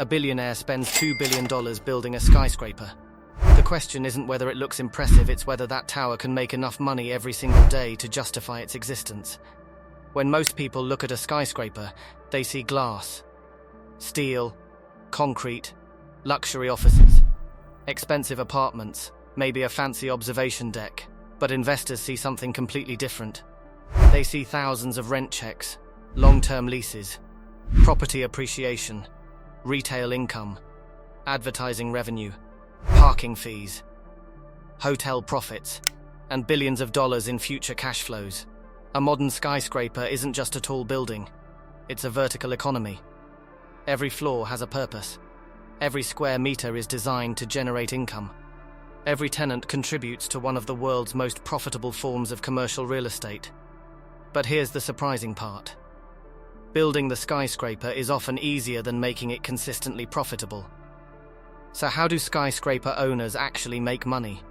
A billionaire spends $2 billion building a skyscraper. The question isn't whether it looks impressive, it's whether that tower can make enough money every single day to justify its existence. When most people look at a skyscraper, they see glass, steel, concrete, luxury offices, expensive apartments, maybe a fancy observation deck. But investors see something completely different. They see thousands of rent checks, long-term leases, property appreciation, retail income, advertising revenue, parking fees, hotel profits, and billions of dollars in future cash flows. A modern skyscraper isn't just a tall building, it's a vertical economy. Every floor has a purpose. Every square meter is designed to generate income. Every tenant contributes to one of the world's most profitable forms of commercial real estate. But here's the surprising part. Building the skyscraper is often easier than making it consistently profitable. So how do skyscraper owners actually make money?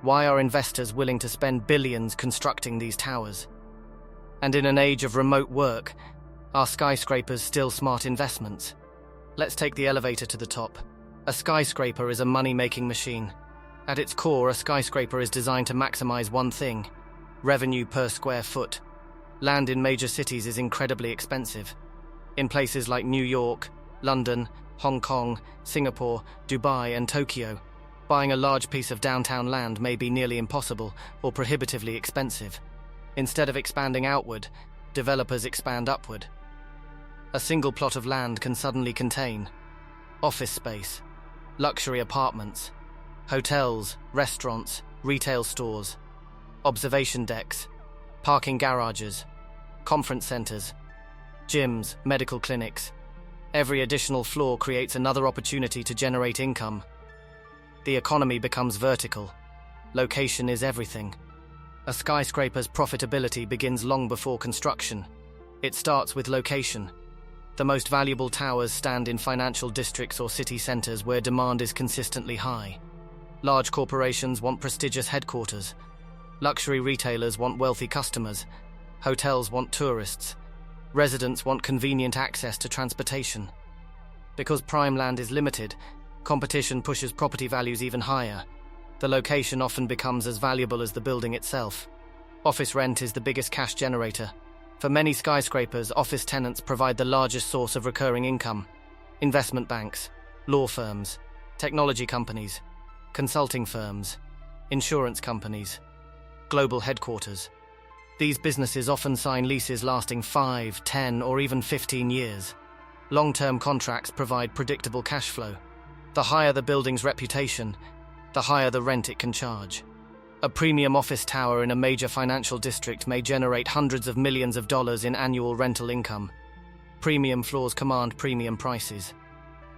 Why are investors willing to spend billions constructing these towers? And in an age of remote work, are skyscrapers still smart investments? Let's take the elevator to the top. A skyscraper is a money-making machine. At its core, a skyscraper is designed to maximize one thing: revenue per square foot. Land in major cities is incredibly expensive. In places like New York, London, Hong Kong, Singapore, Dubai, and Tokyo, buying a large piece of downtown land may be nearly impossible or prohibitively expensive. Instead of expanding outward, developers expand upward. A single plot of land can suddenly contain office space, luxury apartments, hotels, restaurants, retail stores, observation decks, parking garages, conference centers, gyms, medical clinics. Every additional floor creates another opportunity to generate income. The economy becomes vertical. Location is everything. A skyscraper's profitability begins long before construction. It starts with location. The most valuable towers stand in financial districts or city centers where demand is consistently high. Large corporations want prestigious headquarters. Luxury retailers want wealthy customers. Hotels want tourists. Residents want convenient access to transportation. Because prime land is limited, competition pushes property values even higher. The location often becomes as valuable as the building itself. Office rent is the biggest cash generator. For many skyscrapers, office tenants provide the largest source of recurring income. Investment banks, law firms, technology companies, consulting firms, insurance companies, global headquarters. These businesses often sign leases lasting 5, 10, or even 15 years. Long-term contracts provide predictable cash flow. The higher the building's reputation, the higher the rent it can charge. A premium office tower in a major financial district may generate hundreds of millions of dollars in annual rental income. Premium floors command premium prices.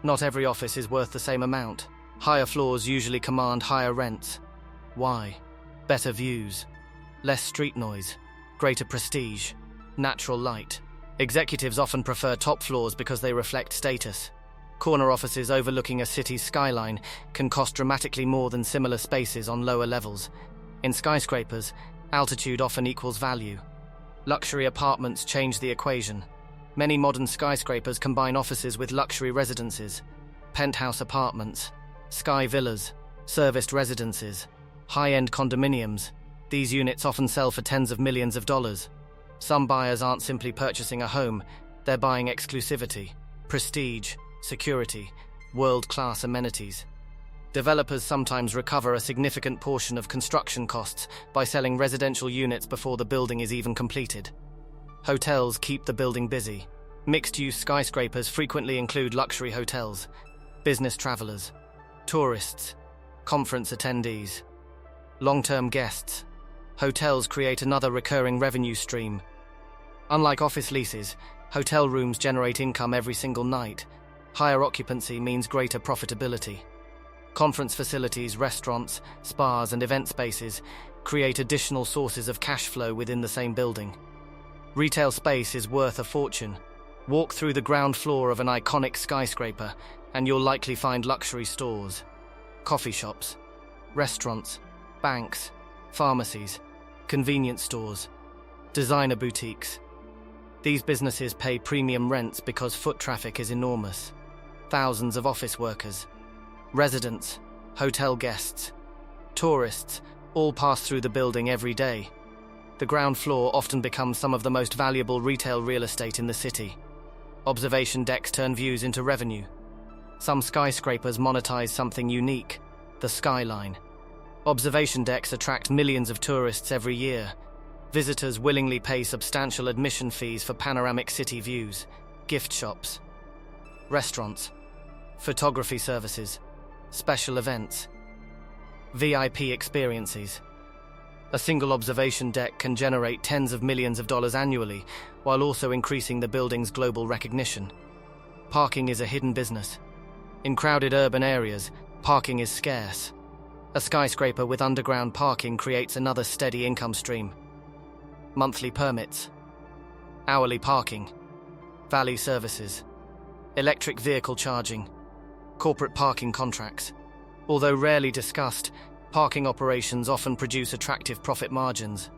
Not every office is worth the same amount. Higher floors usually command higher rents. Why? Better views, less street noise, greater prestige, natural light. Executives often prefer top floors because they reflect status. Corner offices overlooking a city's skyline can cost dramatically more than similar spaces on lower levels. In skyscrapers, altitude often equals value. Luxury apartments change the equation. Many modern skyscrapers combine offices with luxury residences, penthouse apartments, sky villas, serviced residences, high-end condominiums. These units often sell for tens of millions of dollars. Some buyers aren't simply purchasing a home, they're buying exclusivity, prestige, security, world-class amenities. Developers sometimes recover a significant portion of construction costs by selling residential units before the building is even completed. Hotels keep the building busy. Mixed-use skyscrapers frequently include luxury hotels, business travelers, tourists, conference attendees, long-term guests. Hotels create another recurring revenue stream. Unlike office leases, hotel rooms generate income every single night. Higher occupancy means greater profitability. Conference facilities, restaurants, spas, and event spaces create additional sources of cash flow within the same building. Retail space is worth a fortune. Walk through the ground floor of an iconic skyscraper, and you'll likely find luxury stores, coffee shops, restaurants, banks, pharmacies, convenience stores, designer boutiques. These businesses pay premium rents because foot traffic is enormous. thousands of office workers, residents, hotel guests, tourists, all pass through the building every day. The ground floor often becomes some of the most valuable retail real estate in the city. Observation decks turn views into revenue. Some skyscrapers monetize something unique, the skyline. Observation decks attract millions of tourists every year. Visitors willingly pay substantial admission fees for panoramic city views, gift shops, restaurants, photography services, special events, VIP experiences. A single observation deck can generate tens of millions of dollars annually, while also increasing the building's global recognition. Parking is a hidden business. In crowded urban areas, parking is scarce. A skyscraper with underground parking creates another steady income stream. Monthly permits, hourly parking, valet services, electric vehicle charging, corporate parking contracts. Although rarely discussed, parking operations often produce attractive profit margins.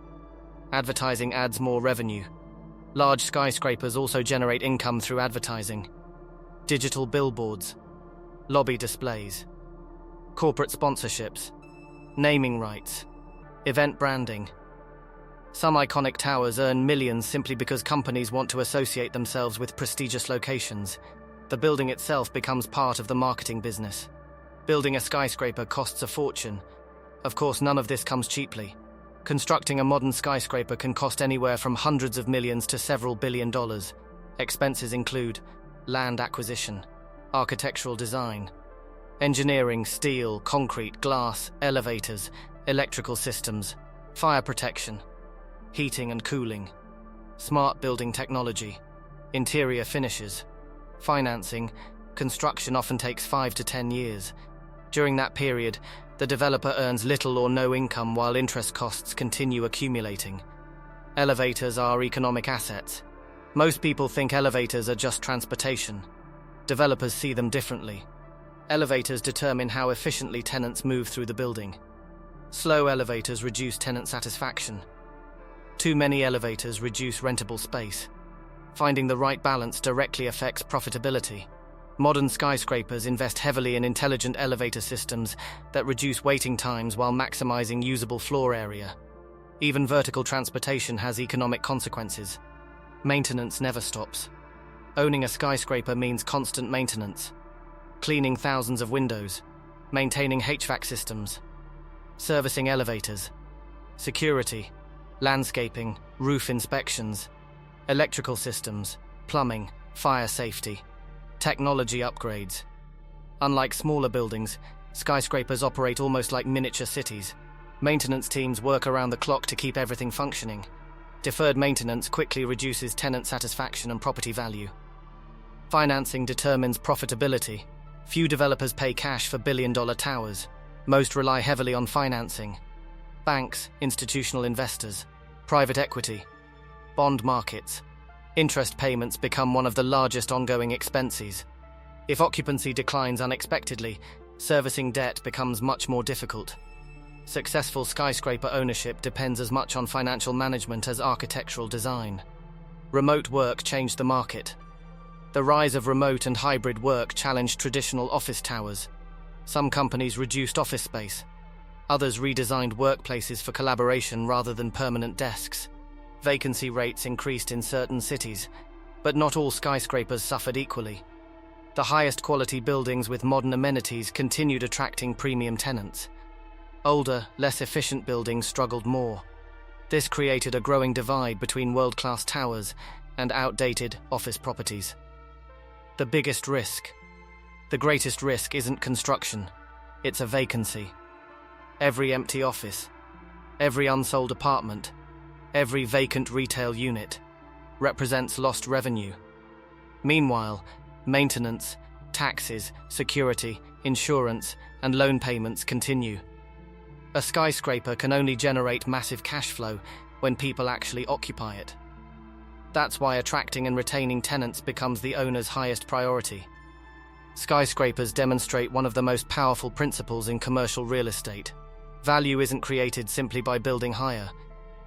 Advertising adds more revenue. Large skyscrapers also generate income through advertising. Digital billboards, lobby displays, corporate sponsorships, naming rights, event branding. Some iconic towers earn millions simply because companies want to associate themselves with prestigious locations. The building itself becomes part of the marketing business. Building a skyscraper costs a fortune. Of course, none of this comes cheaply. Constructing a modern skyscraper can cost anywhere from hundreds of millions to several $billion. Expenses include land acquisition, architectural design, engineering, steel, concrete, glass, elevators, electrical systems, fire protection, heating and cooling, smart building technology, interior finishes, financing. Construction often takes 5 to 10 years. During that period, the developer earns little or no income while interest costs continue accumulating. Elevators are economic assets. Most people think elevators are just transportation. Developers see them differently. Elevators determine how efficiently tenants move through the building. Slow elevators reduce tenant satisfaction. Too many elevators reduce rentable space. Finding the right balance directly affects profitability. Modern skyscrapers invest heavily in intelligent elevator systems that reduce waiting times while maximizing usable floor area. Even vertical transportation has economic consequences. Maintenance never stops. Owning a skyscraper means constant maintenance. Cleaning thousands of windows, maintaining HVAC systems, servicing elevators, security, landscaping, roof inspections, electrical systems, plumbing, fire safety, technology upgrades. Unlike smaller buildings, skyscrapers operate almost like miniature cities. Maintenance teams work around the clock to keep everything functioning. Deferred maintenance quickly reduces tenant satisfaction and property value. Financing determines profitability. Few developers pay cash for billion-dollar towers. Most rely heavily on financing. Banks, institutional investors, private equity, bond markets. Interest payments become one of the largest ongoing expenses. If occupancy declines unexpectedly, servicing debt becomes much more difficult. Successful skyscraper ownership depends as much on financial management as architectural design. Remote work changed the market. The rise of remote and hybrid work challenged traditional office towers. Some companies reduced office space. Others redesigned workplaces for collaboration rather than permanent desks. Vacancy rates increased in certain cities, but not all skyscrapers suffered equally. The highest quality buildings with modern amenities continued attracting premium tenants. Older, less efficient buildings struggled more. This created a growing divide between world-class towers and outdated office properties. The biggest risk. The greatest risk isn't construction, it's a vacancy. Every empty office, every unsold apartment, every vacant retail unit represents lost revenue. Meanwhile, maintenance, taxes, security, insurance, and loan payments continue. A skyscraper can only generate massive cash flow when people actually occupy it. That's why attracting and retaining tenants becomes the owner's highest priority. Skyscrapers demonstrate one of the most powerful principles in commercial real estate. Value isn't created simply by building higher.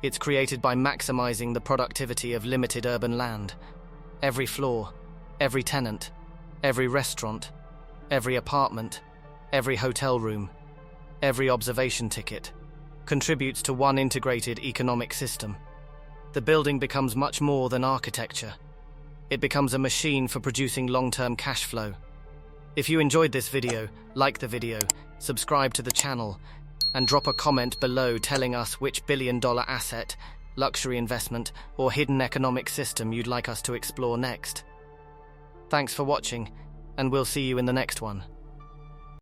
It's created by maximizing the productivity of limited urban land. Every floor, every tenant, every restaurant, Every apartment, every hotel room, every observation ticket contributes to one integrated economic system. The building becomes much more than architecture. It becomes a machine for producing long-term cash flow. If you enjoyed this video, like the video, subscribe to the channel, and drop a comment below telling us which billion-dollar asset, luxury investment, or hidden economic system you'd like us to explore next. Thanks for watching, and we'll see you in the next one.